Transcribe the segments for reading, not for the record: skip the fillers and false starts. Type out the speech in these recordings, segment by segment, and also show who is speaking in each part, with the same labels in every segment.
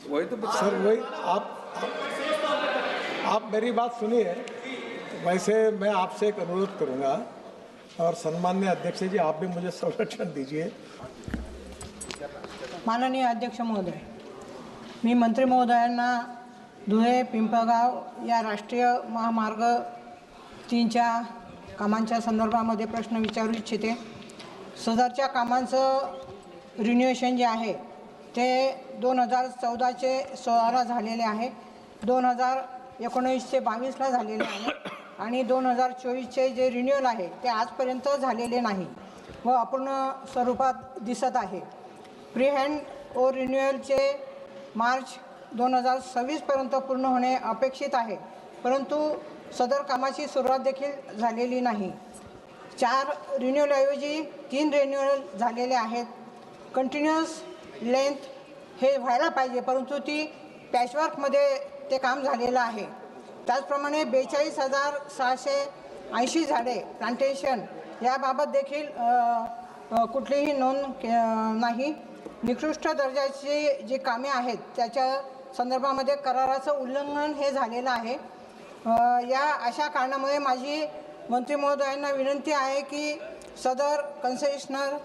Speaker 1: वही तो बता
Speaker 2: सर वही आप मेरी बात सुनिए। वैसे मैं आपसे एक अनुरोध करूंगा और सम्माननीय अध्यक्ष जी आप भी मुझे संरक्षण दीजिए।
Speaker 3: माननीय अध्यक्ष महोदय, मी मंत्री महोदयांना धुळे पिंपळगाव या राष्ट्रीय महामार्ग 3च्या कामांच्या संदर्भामध्ये प्रश्न विचारू इच्छिते। सदरच्या कामांचं रिन्युएशन जे आहे ते 2014चे 16ला झालेले आहे, 2019चे 22ला झालेले आहे आणि 2024चे जे रिन्युअल आहे ते आजपर्यंत झालेले नाही व अपूर्ण स्वरूपात दिसत आहे। प्री हँड ओ रिन्युअलचे मार्च 2026 पर्यंत पूर्ण होणे अपेक्षित आहे, परंतु सदर कामाची सुरुवात देखील झालेली नाही। 4 रिन्युअलऐवजी 3 रिन्युअल झालेले आहेत। कंटिन्युअस लेंथ हे व्हायला पाहिजे, परंतु ती पॅचवर्कमध्ये ते काम झालेलं आहे। त्याचप्रमाणे 42,680 झाडे प्लांटेशन याबाबत देखील कुठलीही नोंद नाही। निकृष्ट दर्जाची जी कामे आहेत त्याच्या संदर्भामध्ये कराराचं उल्लंघन हे झालेलं आहे। या अशा कारणामुळे माझी मंत्री महोदयांना विनंती आहे की सदर कन्सेशनर,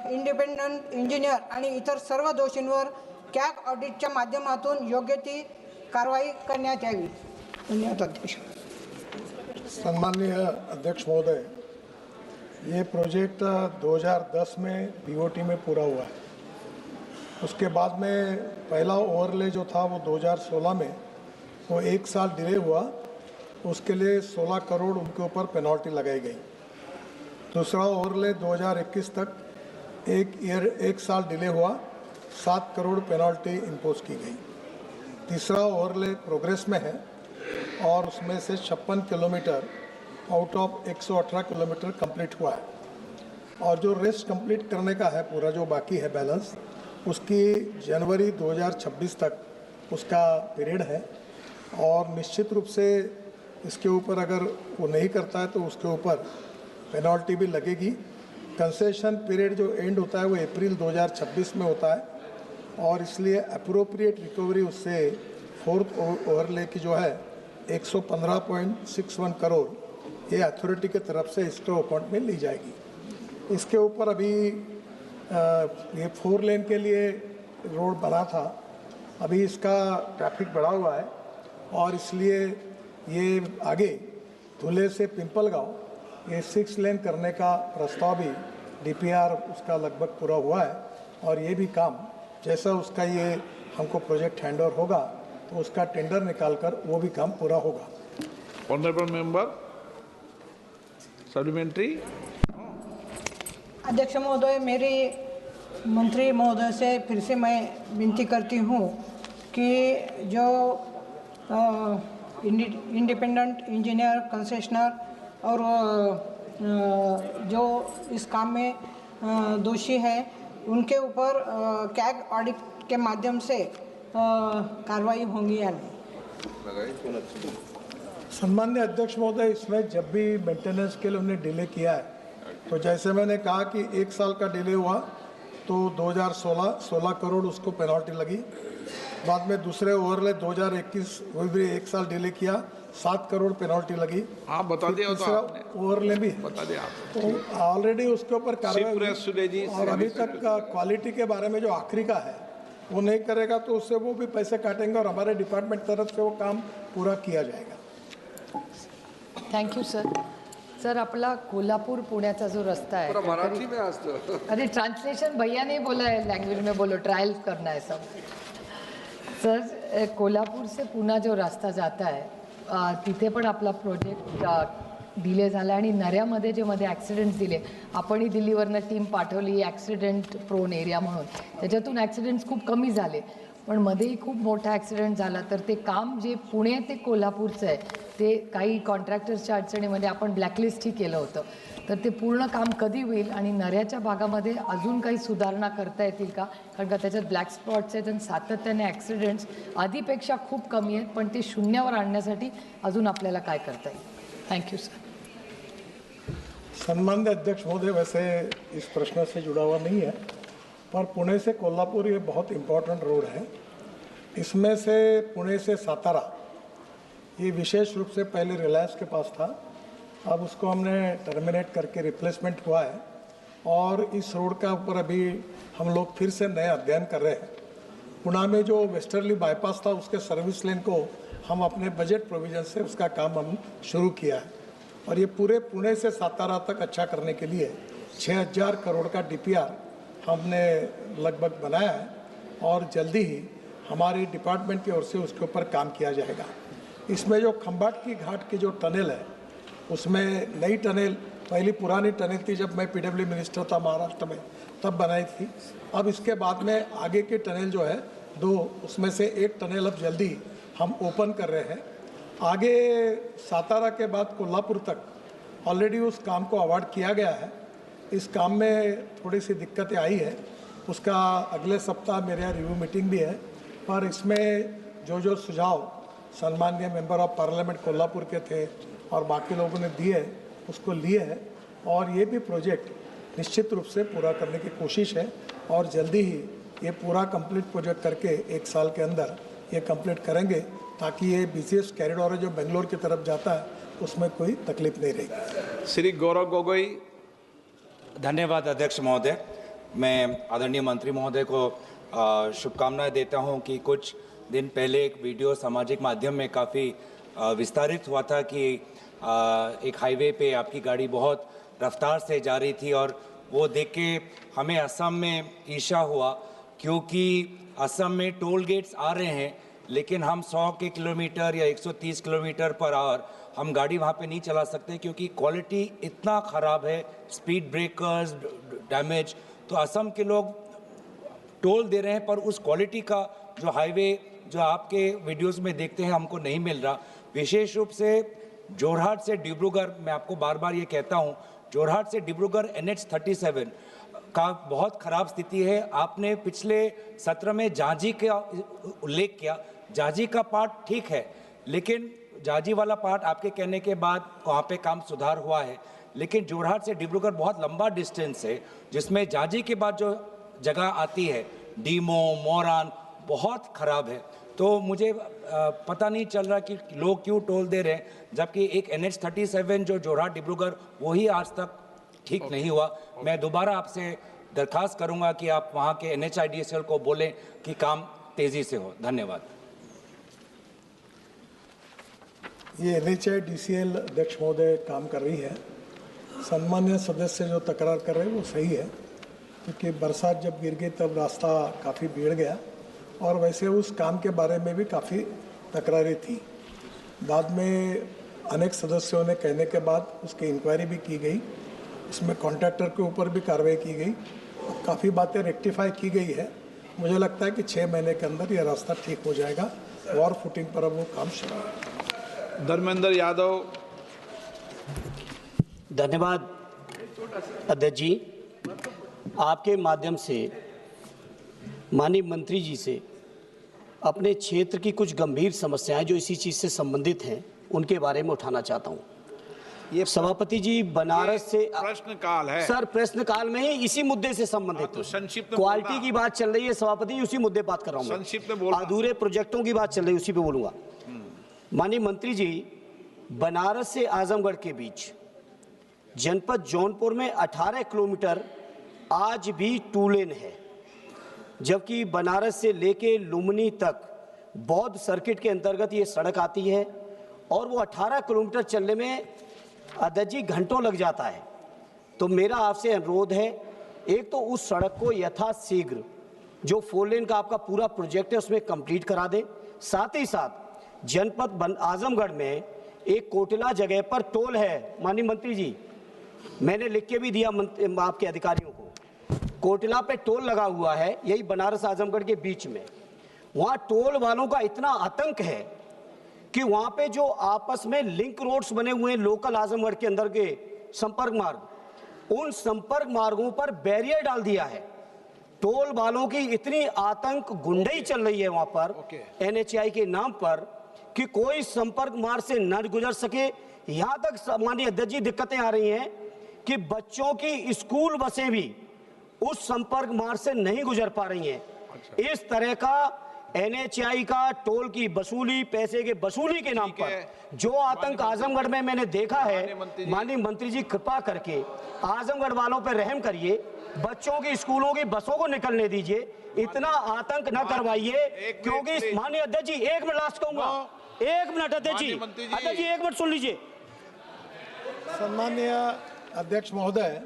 Speaker 3: इंडिपेंडंट इंजिनियर आणि इतर सर्व दोषींवर कॅग ऑडिटच्या माध्यमातून योग्य ती कारवाई करण्यात यावी। धन्यवाद अध्यक्ष।
Speaker 2: सम्माननीय अध्यक्ष महोदय, ये प्रोजेक्ट 2010 में बीओटी में पूरा हुआ है। उसके बाद में पहला ओवरले जो था वो 2016 में वो 1 साल डिले हुआ, उसके लिए 16 करोड़ उनके ऊपर पेनल्टी लगाई गई। दूसरा ओवरले 2021 तक 1 साल डिले हुआ, 7 करोड़ पेनल्टी इम्पोज की गई। तीसरा ओवरले प्रोग्रेस में है और उसमें से 56 kilometre out of 118 kilometre complete हुआ है और जो रेस्ट कंप्लीट करने का है पूरा जो बाकी है बैलेंस, उसकी जनवरी 2026 तक उसका पीरियड है और निश्चित रूप से इसके ऊपर अगर वो नहीं करता है तो उसके ऊपर पेनल्टी भी लगेगी। कंसेशन पीरियड जो एंड होता है वो अप्रैल 2026 में होता है और इसलिए अप्रोप्रिएट रिकवरी उससे 4th ओवरले की जो है 115.61 करोड़ ये अथॉरिटी के तरफ से इसके अकाउंट में ली जाएगी। इसके ऊपर अभी ये 4 लेन के लिए रोड बना था, अभी इसका ट्रैफिक बढ़ा हुआ है और इसलिए ये आगे धुले से पिंपलगांव ये 6 लेन करने का प्रस्ताव भी डीपीआर उसका लगभग पूरा हुआ है और ये भी काम जैसा उसका ये हमको प्रोजेक्ट हैंडओवर होगा तो उसका टेंडर निकालकर वो भी काम पूरा होगा।
Speaker 1: Honourable member supplementary.
Speaker 3: अध्यक्ष महोदय, मेरी मंत्री महोदय से फिर से मैं विनती करती हूँ कि जो इंडिपेंडेंट इंजीनियर, कंसेशनर और जो इस काम में दोषी है उनके ऊपर कैग ऑडिट के माध्यम से कार्रवाई होंगी या नहीं।
Speaker 2: सम्मान्य अध्यक्ष महोदय, इसमें जब भी मेंटेनेंस के लिए उन्हें डिले किया है तो जैसे मैंने कहा कि 1 साल का डिले हुआ तो 16 करोड़ उसको पेनल्टी लगी। बाद में दूसरे ओवरले 2021 वो भी 1 साल डिले किया, 7 करोड़ पेनल्टी लगी।
Speaker 1: आप बता दिया
Speaker 2: तीसरा ओवरले भी
Speaker 1: बता दिया आप
Speaker 2: तो ऑलरेडी उसके ऊपर कार्रवाई और अभी तक क्वालिटी के बारे में जो आखिरी का है वो नहीं करेगा तो उससे वो भी पैसे काटेंगे और हमारे डिपार्टमेंट तरफ से वो काम पूरा किया जाएगा।
Speaker 4: Thank you sir. सर, आपला कोल्हापूर पुण्याचा जो रस्ता है,
Speaker 1: मराठी में आज तो
Speaker 4: अरे ट्रांसलेशन भैया नहीं बोला है, लैंग्वेज में बोलो, ट्रायल करना है सब। सर, कोल्हापूर से पुणे जो रास्ता जाता है तिथे पण आपला प्रोजेक्ट डिले झाला आणि नऱ्यामध्ये जे मध्ये ॲक्सिडेंट्स दिले, आपणही दिल्लीवरनं टीम पाठवली ॲक्सिडेंट प्रोन एरिया म्हणून, त्याच्यातून ॲक्सिडेंट्स खूप कमी झाले, पण मध्येही खूप मोठा ॲक्सिडेंट झाला। तर ते काम जे पुणे ते कोल्हापूरचं आहे ते काही कॉन्ट्रॅक्टर्सच्या अडचणीमध्ये आपण ब्लॅकलिस्टही केलं होतं, तर ते पूर्ण काम कधी होईल आणि नऱ्याच्या भागामध्ये अजून काही सुधारणा करता येतील का? कारण का त्याच्यात ब्लॅक स्पॉट्स आहेत आणि सातत्याने ॲक्सिडेंट्स आधीपेक्षा खूप कमी आहेत, पण ते शून्यावर आणण्यासाठी अजून आपल्याला काय करता येईल? Thank you sir.
Speaker 2: सम्मान्य अध्यक्ष महोदय, वैसे इस प्रश्न से जुड़ा हुआ नहीं है पर पुणे से कोल्हापुर ये बहुत इम्पोर्टेंट रोड है इसमें से पुणे से सातारा ये विशेष रूप से पहले रिलायंस के पास था, अब उसको हमने टर्मिनेट करके रिप्लेसमेंट हुआ है और इस रोड का ऊपर अभी हम लोग फिर से नया अध्ययन कर रहे हैं। पुणे में जो वेस्टर्ली बाईपास था उसके सर्विस लेन को हम अपने बजट प्रोविजन से उसका काम हम शुरू किया है और ये पूरे पुणे से सातारा तक अच्छा करने के लिए 6000 करोड़ का डीपीआर हमने लगभग बनाया है और जल्दी ही हमारी डिपार्टमेंट की ओर से उसके ऊपर काम किया जाएगा। इसमें जो खंबाट की घाट की जो टनल है उसमें नई टनल, पहली पुरानी टनल थी जब मैं पीडब्ल्यू मिनिस्टर था महाराष्ट्र में तब बनाई थी। अब इसके बाद में आगे की टनल जो है 2, उसमें से एक टनल अब जल्दी हम ओपन कर रहे हैं। आगे सातारा के बाद कोल्हापुर तक ऑलरेडी उस काम को अवार्ड किया गया है। इस काम में थोड़ी सी दिक्कतें आई है, उसका अगले सप्ताह मेरे यहाँ रिव्यू मीटिंग भी है, पर इसमें जो सुझाव सम्माननीय मेंबर ऑफ पार्लियामेंट कोल्हापुर के थे और बाकी लोगों ने दिए उसको लिए है और ये भी प्रोजेक्ट निश्चित रूप से पूरा करने की कोशिश है और जल्दी ही ये पूरा कंप्लीट प्रोजेक्ट करके 1 साल के अंदर ये कंप्लीट करेंगे ताकि ये बीसीएस कॉरिडोर जो बेंगलोर की तरफ जाता है उसमें कोई तकलीफ नहीं रहेगी।
Speaker 1: श्री गौरव गोगोई।
Speaker 5: धन्यवाद अध्यक्ष महोदय। मैं आदरणीय मंत्री महोदय को शुभकामनाएं देता हूं कि कुछ दिन पहले एक वीडियो सामाजिक माध्यम में काफ़ी विस्तारित हुआ था कि एक हाईवे पे आपकी गाड़ी बहुत रफ्तार से जा रही थी और वो देख के हमें असम में ईर्ष्या हुआ क्योंकि असम में टोल गेट्स आ रहे हैं लेकिन हम 100 किलोमीटर या 130 किलोमीटर पर आवर हम गाड़ी वहाँ पे नहीं चला सकते क्योंकि क्वालिटी इतना ख़राब है, स्पीड ब्रेकर्स डैमेज। तो असम के लोग टोल दे रहे हैं पर उस क्वालिटी का जो हाईवे जो आपके वीडियोस में देखते हैं हमको नहीं मिल रहा। विशेष रूप से जोरहाट से डिब्रूगढ़, मैं आपको बार बार ये कहता हूँ, जोरहाट से डिब्रूगढ़ NH37 का बहुत ख़राब स्थिति है। आपने पिछले सत्र में जांजी का उल्लेख किया, जांजी का पार्ट ठीक है लेकिन जांजी वाला पार्ट आपके कहने के बाद वहाँ पे काम सुधार हुआ है, लेकिन जोरहाट से डिब्रूगढ़ बहुत लंबा डिस्टेंस है जिसमें जांजी के बाद जो जगह आती है डीमो मोरान बहुत ख़राब है। तो मुझे पता नहीं चल रहा कि लोग क्यों टोल दे रहे हैं जबकि एक NH37 जो जोरहाट डिब्रूगढ़ वही आज तक ठीक नहीं हुआ। मैं दोबारा आपसे दरखास्त करूंगा कि आप वहां के NHIDCL को बोलें कि काम तेजी से हो। धन्यवाद।
Speaker 2: ये NHIDCL अध्यक्ष महोदय काम कर रही है। सम्मान्य सदस्य जो तकरार कर रहे हैं वो सही है क्योंकि बरसात जब गिर गई तब रास्ता काफ़ी बिगड़ गया और वैसे उस काम के बारे में भी काफ़ी तकरारें थी। बाद में अनेक सदस्यों ने कहने के बाद उसकी इंक्वायरी भी की गई, उसमें कॉन्ट्रैक्टर के ऊपर भी कार्रवाई की गई, काफ़ी बातें रेक्टिफाई की गई है। मुझे लगता है कि 6 महीने के अंदर ये रास्ता ठीक हो जाएगा। वॉर फुटिंग पर अब वो काम शुरू है।
Speaker 1: धर्मेंद्र यादव।
Speaker 6: धन्यवाद अध्यक्ष जी। आपके माध्यम से माननीय मंत्री जी से अपने क्षेत्र की कुछ गंभीर समस्याएं जो इसी चीज़ से संबंधित हैं उनके बारे में उठाना चाहता हूं। ये सभापति जी बनारस से
Speaker 1: प्रश्न काल है
Speaker 6: सर, प्रश्न काल में ही इसी मुद्दे से संबंधित
Speaker 1: तो संक्षिप्त
Speaker 6: क्वालिटी की बात चल रही है सभापति जी, उसी मुद्दे बात कर रहा हूँ।
Speaker 1: संक्षिप्त में बोलना।
Speaker 6: अधूरे प्रोजेक्टों की बात चल रही है, उसी पे बोलूंगा। माननीय मंत्री जी, बनारस से आजमगढ़ के बीच जनपद जौनपुर में 18 किलोमीटर आज भी 2 लेन है, जबकि बनारस से लेके लुम्बिनी तक बौद्ध सर्किट के अंतर्गत ये सड़क आती है और वो 18 किलोमीटर चलने में अध्यक्ष जी घंटों लग जाता है। तो मेरा आपसे अनुरोध है, एक तो उस सड़क को यथाशीघ्र जो 4 लेन का आपका पूरा प्रोजेक्ट है उसमें कंप्लीट करा दें। साथ ही साथ जनपद आजमगढ़ में एक कोटला जगह पर टोल है। माननीय मंत्री जी, मैंने लिख के भी दिया आपके अधिकारियों को, कोटला पे टोल लगा हुआ है, यही बनारस आजमगढ़ के बीच में। वहाँ टोल वालों का इतना आतंक है कि वहाँ पे जो आपस में लिंक रोड्स बने हुए हैं लोकल आजमगढ़ के अंदर के संपर्क मार्ग, उन संपर्क मार्गों पर बैरियर डाल दिया है। टोल वालों की इतनी आतंक गुंडई चल रही है वहाँ पर NHAI के नाम पर कि कोई संपर्क मार्ग से न गुजर सके। यहाँ तक माननीय अध्यक्ष जी दिक्कतें आ रही हैं कि बच्चों की स्कूल बसें भी उस संपर्क मार्ग से नहीं गुजर पा रही हैं। इस तरह का NHAI का टोल की वसूली, पैसे के वसूली के नाम पर जो आतंक आजमगढ़ में मैंने देखा है, माननीय मंत्री जी कृपा करके आजमगढ़ वालों पर रहम करिए, बच्चों की स्कूलों की बसों को निकलने दीजिए, इतना आतंक न करवाइए, क्योंकि माननीय अध्यक्ष जी, एक मिनट लास्ट कहूंगा, एक मिनट अध्यक्ष जी, एक मिनट सुन लीजिए।
Speaker 2: सम्माननीय अध्यक्ष महोदय,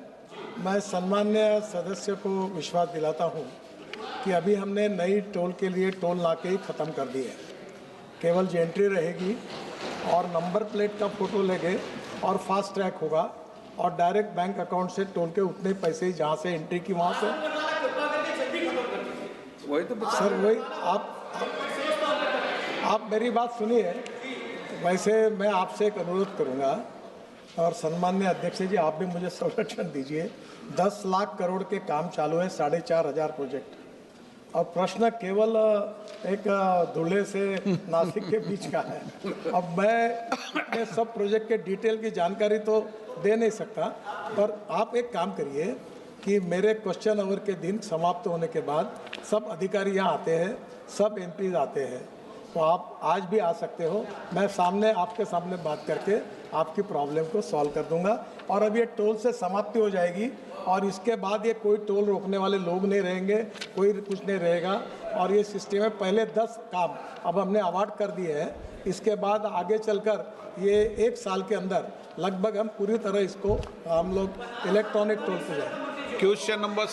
Speaker 2: मैं सम्मान्य सदस्य को विश्वास दिलाता हूं कि अभी हमने नई टोल के लिए टोल नाके ही ख़त्म कर दिए, केवल एंट्री रहेगी और नंबर प्लेट का फोटो लेंगे और फास्ट ट्रैक होगा और डायरेक्ट बैंक अकाउंट से टोल के उतने पैसे ही जहाँ से एंट्री की वहाँ से वही तो सर वही आप मेरी बात सुनिए। वैसे मैं आपसे एक अनुरोध करूँगा और सम्मान्य अध्यक्ष जी आप भी मुझे संरक्षण दीजिए। 10 लाख करोड़ के काम चालू है, 4,500 प्रोजेक्ट, और प्रश्न केवल एक धुले से नासिक के बीच का है। अब मैं सब प्रोजेक्ट के डिटेल की जानकारी तो दे नहीं सकता, पर आप एक काम करिए कि मेरे क्वेश्चन आवर के दिन समाप्त होने के बाद सब अधिकारी यहाँ आते हैं, सब एमपीज आते हैं, तो आप आज भी आ सकते हो। मैं सामने आपके सामने बात करके आपकी प्रॉब्लम को सॉल्व कर दूंगा और अब ये टोल से समाप्ति हो जाएगी और इसके बाद ये कोई टोल रोकने वाले लोग नहीं रहेंगे, कोई कुछ नहीं रहेगा और ये सिस्टम में पहले 10 काम अब हमने अवार्ड कर दिए हैं, इसके बाद आगे चलकर ये 1 साल के अंदर लगभग हम पूरी तरह इसको हम लोग इलेक्ट्रॉनिक टोल पे जाएंगे।
Speaker 1: क्वेश्चन नंबर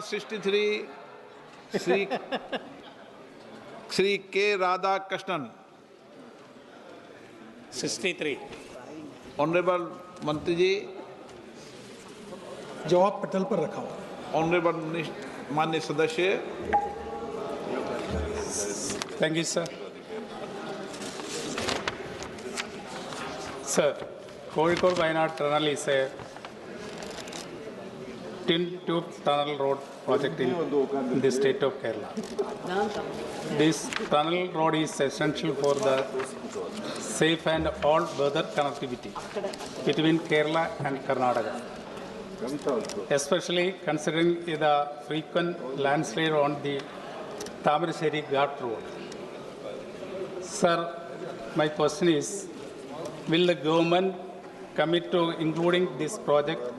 Speaker 1: 63 श्री के राधा कृष्णन
Speaker 7: 63।
Speaker 1: ऑनरेबल मंत्री जी,
Speaker 2: जवाब पटल पर रखा हुआ।
Speaker 1: ऑनरेबल माननीय सदस्य।
Speaker 7: Thank you, sir. Sir, Kozhikode Wayanad tunnel is a tin tube tunnel road project in the state of Kerala. This tunnel road is essential for the safe and all-weather connectivity between Kerala and Karnataka, especially considering the frequent landslide on the Tamarassery Ghat road. Sir, my question is, will the government commit to including this project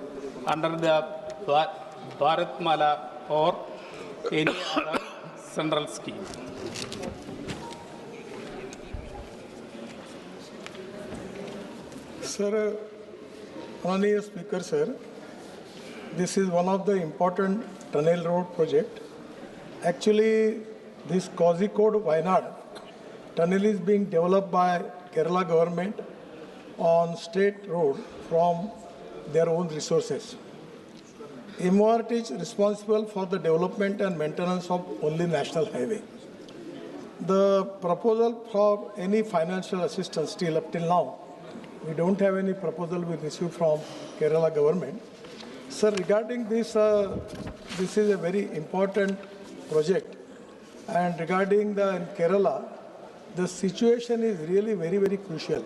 Speaker 7: under the Bharatmala or any other central scheme?
Speaker 2: Sir, Honorable Speaker, sir, this is one of the important tunnel road project. Actually, this Kozhikode Wayanad tunnel is being developed by Kerala government on state road from their own resources. MORT is responsible for the development and maintenance of only national highway. The proposal for any financial assistance still up till now, we don't have any proposal we received from Kerala government. Sir, regarding this, this is a very important project, and regarding in Kerala, the situation is really very, very crucial,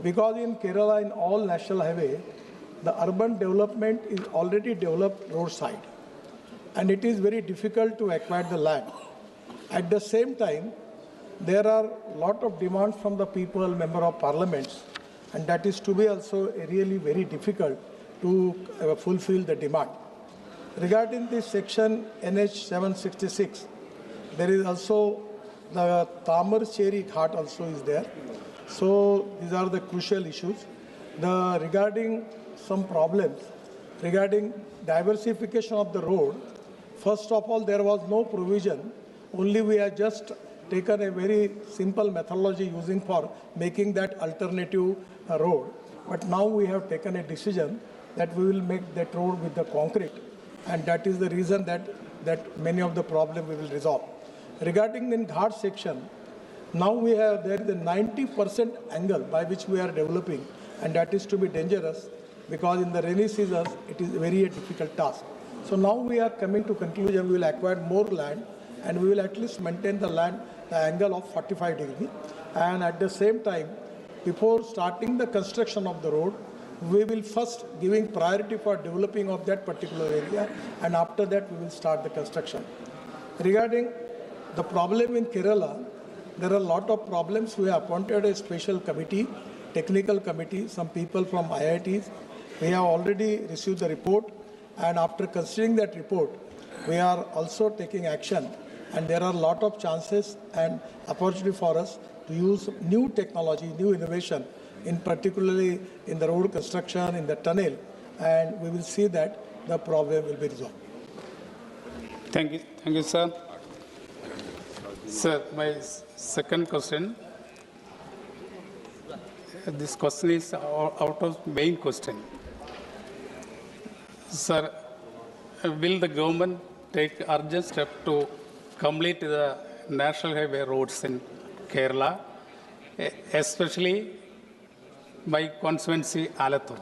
Speaker 2: because in Kerala, in all national highway, the urban development is already developed roadside, and it is very difficult to acquire the land. At the same time, there are a lot of demands from the people, member of parliaments, and that is to be also really very difficult to fulfill the demand. Regarding this section NH 766, there is also the Tamarassery Ghat also is there. So these are the crucial issues. Regarding some problems, regarding diversification of the road, first of all, there was no provision. Only we have just taken a very simple methodology using for making that alternative road. But now we have taken a decision that we will make that road with the concrete, and that is the reason that many of the problems we will resolve. Regarding the Ghat section, now we have there is a 90% angle by which we are developing, and that is to be dangerous, because in the rainy seasons it is a very difficult task. So now we are coming to conclusion, we will acquire more land, and we will at least maintain the land, the angle of 45 degrees. And at the same time, before starting the construction of the road, we will first giving priority for developing of that particular area, and after that we will start the construction. Regarding the problem in Kerala, there are a lot of problems. We have appointed a special committee, technical committee, some people from IITs. We have already received the report, and after considering that report, we are also taking action. And there are a lot of chances and opportunity for us to use new technology, new innovation, in particularly in the road construction, in the tunnel, and we will see that the problem will be resolved.
Speaker 7: Thank you, sir. Sir, my second question. This question is out of main question. Sir, will the government take urgent step to complete the national highway roads in Kerala, especially my constituency Alathur?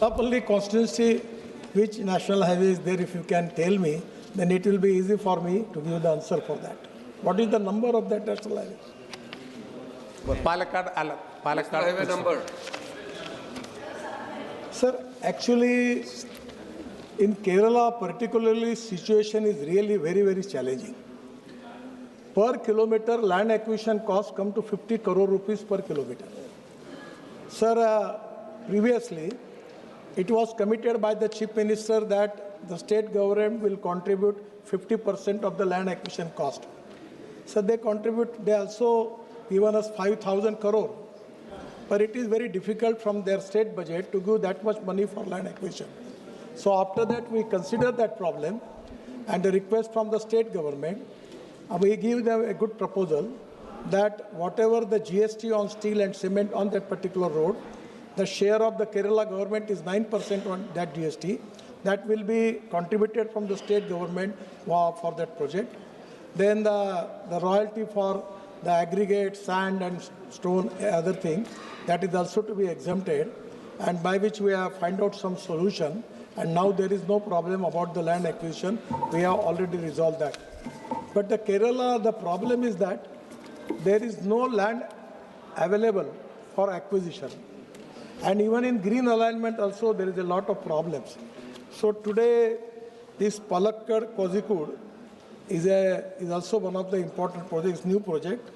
Speaker 2: Not only constituency, which national highway is there, if you can tell me, then it will be easy for me to give the answer for that. What is the number of that national highway?
Speaker 7: Palakkad, highway number.
Speaker 2: Sir, actually, in Kerala particularly, situation is really very, very challenging. Per kilometer, land acquisition costs come to 50 crore rupees per kilometer. Sir, previously, it was committed by the Chief Minister that the state government will contribute 50% of the land acquisition cost. So they also given us 5,000 crore. But it is very difficult from their state budget to give that much money for land acquisition. So after that, we consider that problem and the request from the state government, we give them a good proposal that whatever the GST on steel and cement on that particular road, the share of the Kerala government is 9% on that GST. That will be contributed from the state government for that project. Then the royalty for the aggregate, sand and stone, other thing, that is also to be exempted, and by which we have find out some solution. And now there is no problem about the land acquisition. We have already resolved that. But the Kerala, the problem is that there is no land available for acquisition. And even in green alignment also there is a lot of problems. So today this Palakkad Kozhikode is also one of the important projects, new project.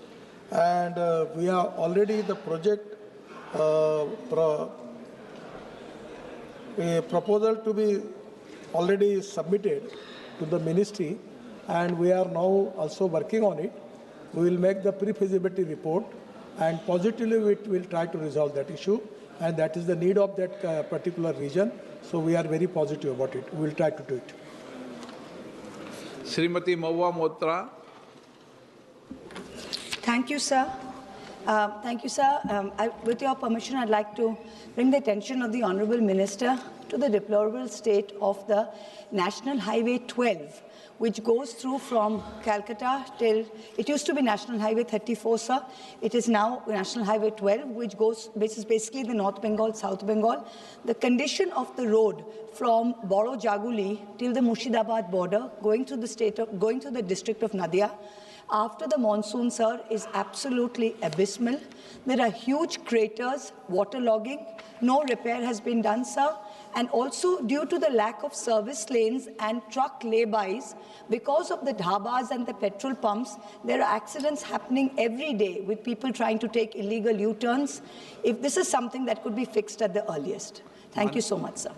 Speaker 2: And we have already the project a proposal to be already submitted to the ministry, and we are now also working on it. We will make the pre-feasibility report, and positively we will try to resolve that issue, and that is the need of that particular region. So we are very positive about it. We will try to do it.
Speaker 1: Srimati Mahua Motra.
Speaker 8: Thank you, sir. With your permission, I'd like to bring the attention of the Honourable Minister to the deplorable state of the National Highway 12, which goes through from Calcutta till, it used to be National Highway 34, sir. It is now National Highway 12, which is basically the North Bengal, South Bengal. The condition of the road from Boro Jaguli till the Murshidabad border, going through the district of Nadia, after the monsoon, sir, is absolutely abysmal. There are huge craters, waterlogging. No repair has been done, sir. And also, due to the lack of service lanes and truck laybys, because of the dhabas and the petrol pumps, there are accidents happening every day with people trying to take illegal U-turns. If this is something that could be fixed at the earliest. Thank you so much, sir.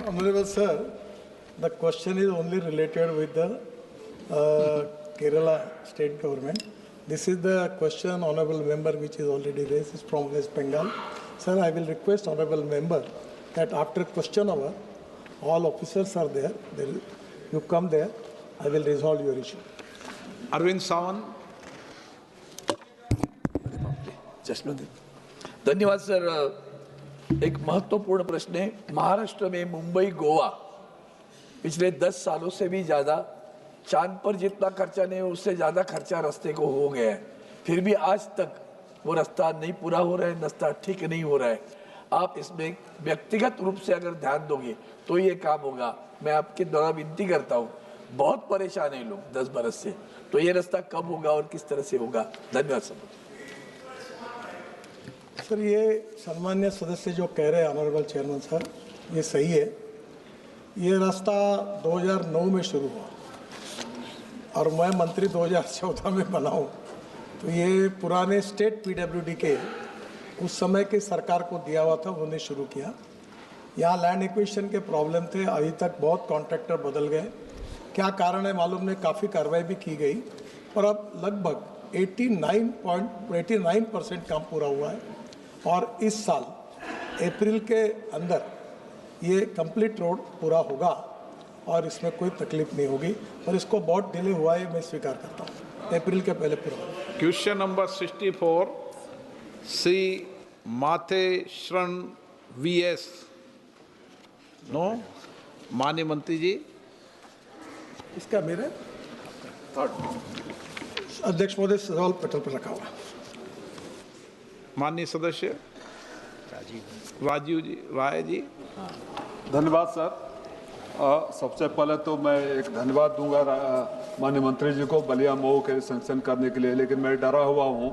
Speaker 2: Honorable Sir, the question is only related with the Kerala state government. This is the question, Honorable Member, which is already raised, is from West Bengal. Sir, I will request Honorable Member that after question hour, all officers are there. You come there, I will resolve your issue.
Speaker 1: Arvind Sawant.
Speaker 9: धन्यवाद sir. एक महत्वपूर्ण प्रश्न है। महाराष्ट्र में मुंबई गोवा पिछले 10 सालों से भी ज़्यादा, चांद पर जितना खर्चा नहीं उससे ज़्यादा खर्चा रास्ते को हो गया है, फिर भी आज तक वो रास्ता नहीं पूरा हो रहा है, रास्ता ठीक नहीं हो रहा है। आप इसमें व्यक्तिगत रूप से अगर ध्यान दोगे तो ये काम होगा। मैं आपके द्वारा विनती करता हूँ, बहुत परेशान है लोग 10 बरस से, तो ये रास्ता कब होगा और किस तरह से होगा? धन्यवाद सर।
Speaker 2: सर, ये सम्मान्य सदस्य जो कह रहे हैं ऑनरेबल चेयरमैन सर, ये सही है। ये रास्ता 2009 में शुरू हुआ और मैं मंत्री 2014 में बना हूँ, तो ये पुराने स्टेट पीडब्ल्यूडी के उस समय के सरकार को दिया हुआ था, उन्होंने शुरू किया। यहाँ लैंड एक्विजिशन के प्रॉब्लम थे, अभी तक बहुत कॉन्ट्रैक्टर बदल गए। क्या कारण है मालूम नहीं, काफ़ी कार्रवाई भी की गई और अब लगभग 89% काम पूरा हुआ है और इस साल अप्रैल के अंदर ये कंप्लीट रोड पूरा होगा और इसमें कोई तकलीफ नहीं होगी। और इसको बहुत डिले हुआ है, मैं स्वीकार करता हूँ, अप्रैल के पहले पूरा होगा।
Speaker 1: क्वेश्चन नंबर 64 श्री माथे शरण VS। नो, माननीय मंत्री जी।
Speaker 2: इसका मेरे अध्यक्ष महोदय सवाल पटल पर रखा हुआ।
Speaker 1: माननीय सदस्य राजीव जी, राय जी।
Speaker 10: धन्यवाद सर। सबसे पहले तो मैं एक धन्यवाद दूंगा माननीय मंत्री जी को बलिया मऊ के सैंक्शन करने के लिए, लेकिन मैं डरा हुआ हूं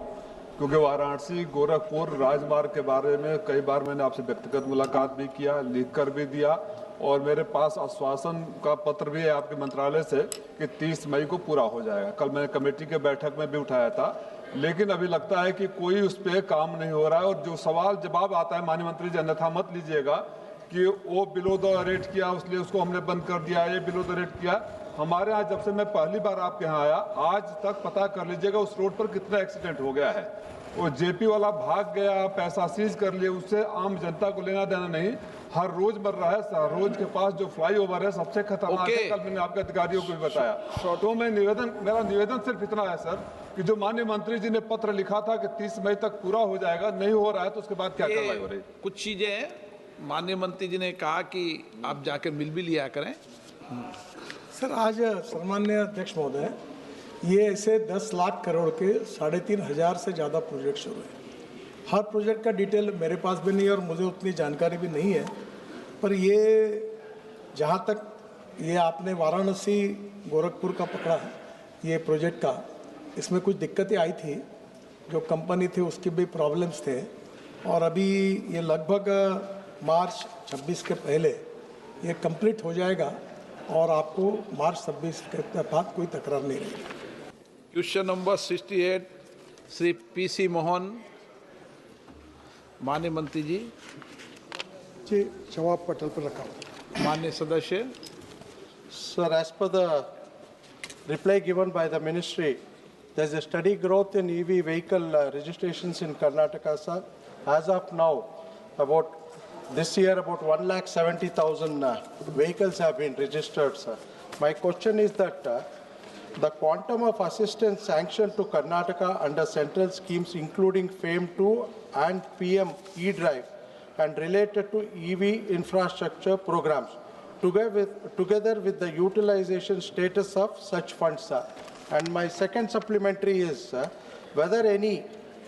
Speaker 10: क्योंकि वाराणसी गोरखपुर राजमार्ग के बारे में कई बार मैंने आपसे व्यक्तिगत मुलाकात भी किया, लिख कर भी दिया और मेरे पास आश्वासन का पत्र भी है आपके मंत्रालय से कि 30 मई को पूरा हो जाएगा। कल मैंने कमेटी के बैठक में भी उठाया था, लेकिन अभी लगता है कि कोई उस पर काम नहीं हो रहा है। और जो सवाल जवाब आता है माननीय मंत्री जी, अन्यथा मत लीजिएगा कि वो बिलो द रेट किया इसलिए उसको हमने बंद कर दिया, ये बिलो द रेट किया। हमारे यहाँ जब से मैं पहली बार आपके यहाँ आया आज तक पता कर लीजिएगा उस रोड पर कितना एक्सीडेंट हो गया है। वो जेपी वाला भाग गया, पैसा सीज कर लिए, उससे आम जनता को लेना देना नहीं। हर रोज मर रहा है। रोज के पास जो फ्लाईओवर है सबसे खतरनाक है, कल मैंने आपके अधिकारियों को भी बताया। तो मेरा निवेदन सिर्फ इतना है सर कि जो माननीय मंत्री जी ने पत्र लिखा था कि 30 मई तक पूरा हो जाएगा, नहीं हो रहा है, तो उसके बाद क्या कार्रवाई हो रही है?
Speaker 1: कुछ चीजें माननीय मंत्री जी ने कहा कि आप जाकर मिल भी लिया करें।
Speaker 2: सर, आज सम्मान्य अध्यक्ष महोदय, ये ऐसे 10 लाख करोड़ के 3,500 से ज़्यादा प्रोजेक्ट शुरू हैं। हर प्रोजेक्ट का डिटेल मेरे पास भी नहीं है और मुझे उतनी जानकारी भी नहीं है, पर ये जहाँ तक ये आपने वाराणसी गोरखपुर का पकड़ा है ये प्रोजेक्ट का, इसमें कुछ दिक्कतें आई थी, जो कंपनी थी उसकी भी प्रॉब्लम्स थे और अभी ये लगभग मार्च 26 के पहले ये कंप्लीट हो जाएगा और आपको मार्च 26 के बाद कोई तकरार नहीं रहेगी।
Speaker 1: Question number 68 Shri PC Mohan. माननीय मंत्री जी।
Speaker 2: जी, जवाब पटल पर रखा हुआ।
Speaker 1: माननीय सदस्य।
Speaker 11: Sir, as per the reply given by the ministry, there is a steady growth in EV vehicle registrations in Karnataka, sir. As of now, this year about 1,70,000 vehicles have been registered, sir. My question is that the quantum of assistance sanctioned to Karnataka under central schemes including FAME 2 and PM E-Drive and related to EV infrastructure programs, together with the utilization status of such funds, sir. And my second supplementary is whether any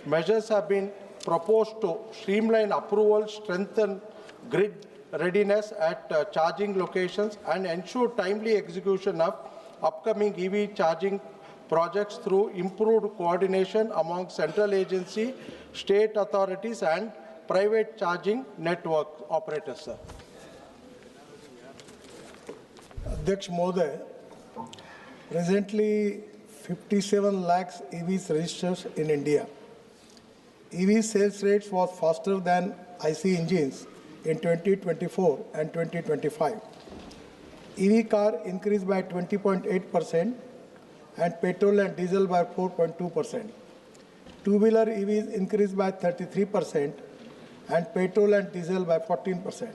Speaker 11: measures have been proposed to streamline approval, strengthen grid readiness at charging locations, and ensure timely execution of upcoming EV charging projects through improved coordination among central agency, state authorities, and private charging network operators, sir.
Speaker 2: अध्यक्ष महोदय, presently 57 lakhs EVs registered in India. EV sales rates was faster than IC engines in 2024 and 2025. EV car increased by 20.8% and petrol and diesel by 4.2%. Two-wheeler EVs increased by 33% and petrol and diesel by 14%.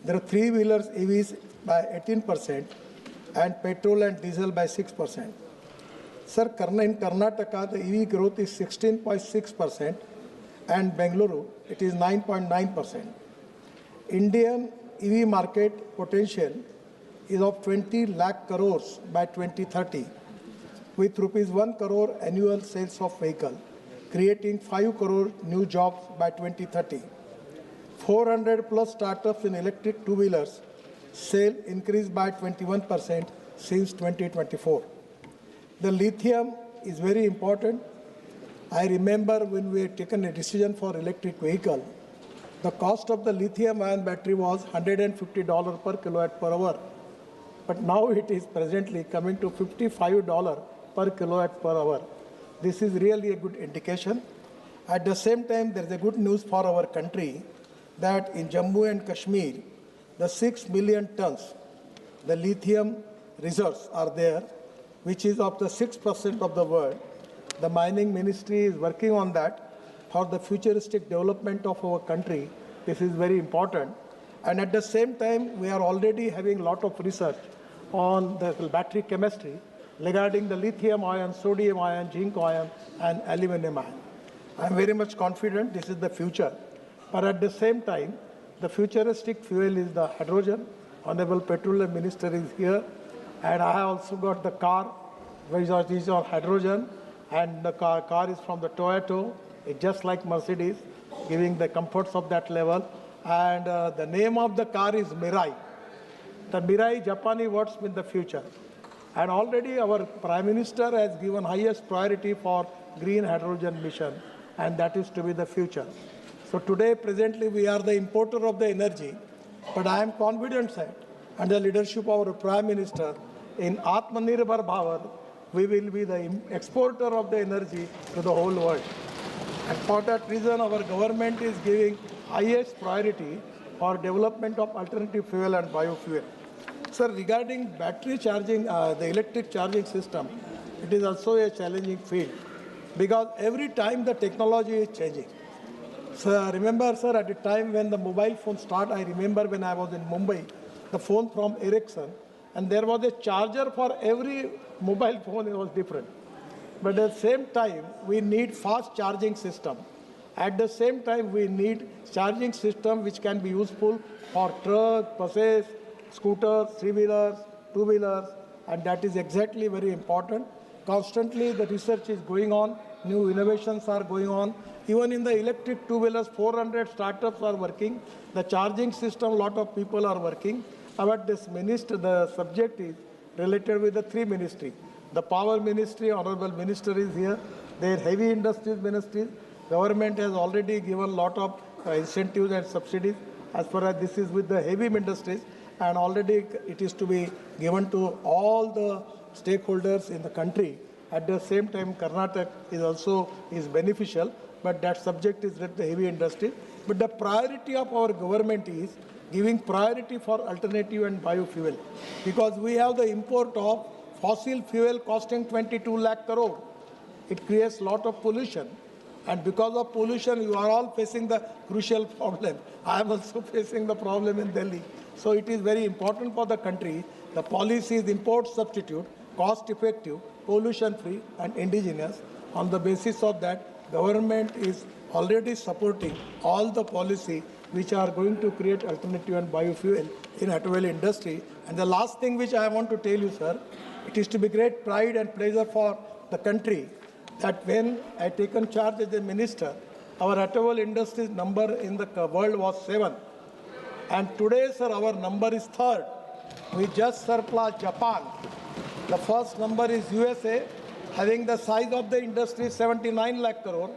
Speaker 2: There are three-wheelers EVs by 18% and petrol and diesel by 6%. Sir, in Karnataka, the EV growth is 16.6% and Bengaluru, it is 9.9%. Indian EV market potential is of 20 lakh crores by 2030, with rupees 1 crore annual sales of vehicle, creating 5 crore new jobs by 2030. 400 plus startups in electric two-wheelers sale increased by 21% since 2024. The lithium is very important I remember when we had taken a decision for electric vehicle, the cost of the lithium-ion battery was $150 per kilowatt per hour. But now it is presently coming to $55 per kilowatt per hour. This is really a good indication. At the same time, there is a good news for our country that in Jammu and Kashmir, the 6 million tons, the lithium reserves are there, which is of the 6% of the world. The mining ministry is working on that for the futuristic development of our country. This is very important. And at the same time, we are already having a lot of research on the battery chemistry regarding the lithium ion, sodium ion, zinc ion, and aluminum ion. I am very much confident this is the future. But at the same time, the futuristic fuel is the hydrogen. Honorable Petroleum Minister is here. And I have also got the car, which is on hydrogen. And the car is from the Toyota. It's just like Mercedes, giving the comforts of that level. And the name of the car is Mirai. The Mirai Japanese words mean the future. And already our Prime Minister has given highest priority for green hydrogen mission, and that is to be the future. So today, presently, we are the importer of the energy, but I am confident that under the leadership of our Prime Minister, in Atmanirbhar Bharat, we will be the exporter of the energy to the whole world. And for that reason, our government is giving highest priority for development of alternative fuel and biofuel. Sir, regarding battery charging, the electric charging system, it is also a challenging field because every time the technology is changing. So remember, sir, at the time when the mobile phone started, I remember when I was in Mumbai, the phone from Ericsson, and there was a charger for every mobile phone, it was different. But at the same time, we need fast charging system. At the same time, we need charging system which can be useful for trucks, buses, scooters, three-wheelers, two-wheelers, and that is exactly very important. Constantly, the research is going on, new innovations are going on. Even in the electric two-wheelers, 400 startups are working. The charging system, a lot of people are working. But this minister, the subject is related with the three ministries. The power ministry, honorable minister is here. Their heavy industries ministries. Government has already given a lot of incentives and subsidies as far as this is with the heavy industries, and already it is to be given to all the stakeholders in the country. At the same time, Karnataka is also beneficial, but that subject is with the heavy industry. But the priority of our government is giving priority for alternative and biofuel, because we have the import of fossil fuel costing 22 lakh crore. It creates a lot of pollution. And because of pollution, you are all facing the crucial problem. I am also facing the problem in Delhi. So it is very important for the country. The policy is import substitute, cost effective, pollution free and indigenous. On the basis of that, government is already supporting all the policy which are going to create alternative and biofuel in automobile industry. And the last thing which I want to tell you, sir, it is to be great pride and pleasure for the country that when I taken charge as a minister, our automobile industry's number in the world was 7. And today, sir, our number is 3rd. We just surpassed Japan. The first number is USA, having the size of the industry 79 lakh crore.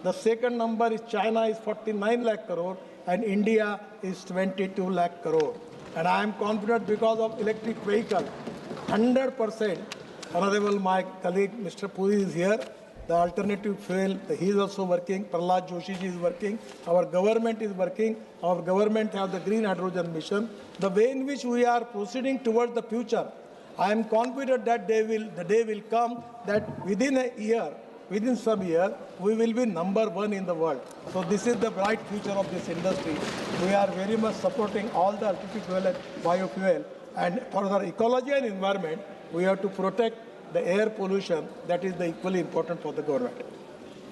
Speaker 2: The second number is China is 49 lakh crore and India is 22 lakh crore. And I am confident because of electric vehicle, 100%. Honorable my colleague Mr. Puri is here. The alternative fuel, he is also working. Prahlad Joshi ji is working. Our government is working. Our government have the green hydrogen mission. The way in which we are proceeding towards the future, I am confident that the day will come that within a year, within some year, we will be number 1 in the world. So this is the bright future of this industry. We are very much supporting all the alternative fuel and biofuel. And for our ecology and environment, we have to protect the air pollution. That is the equally important for the government.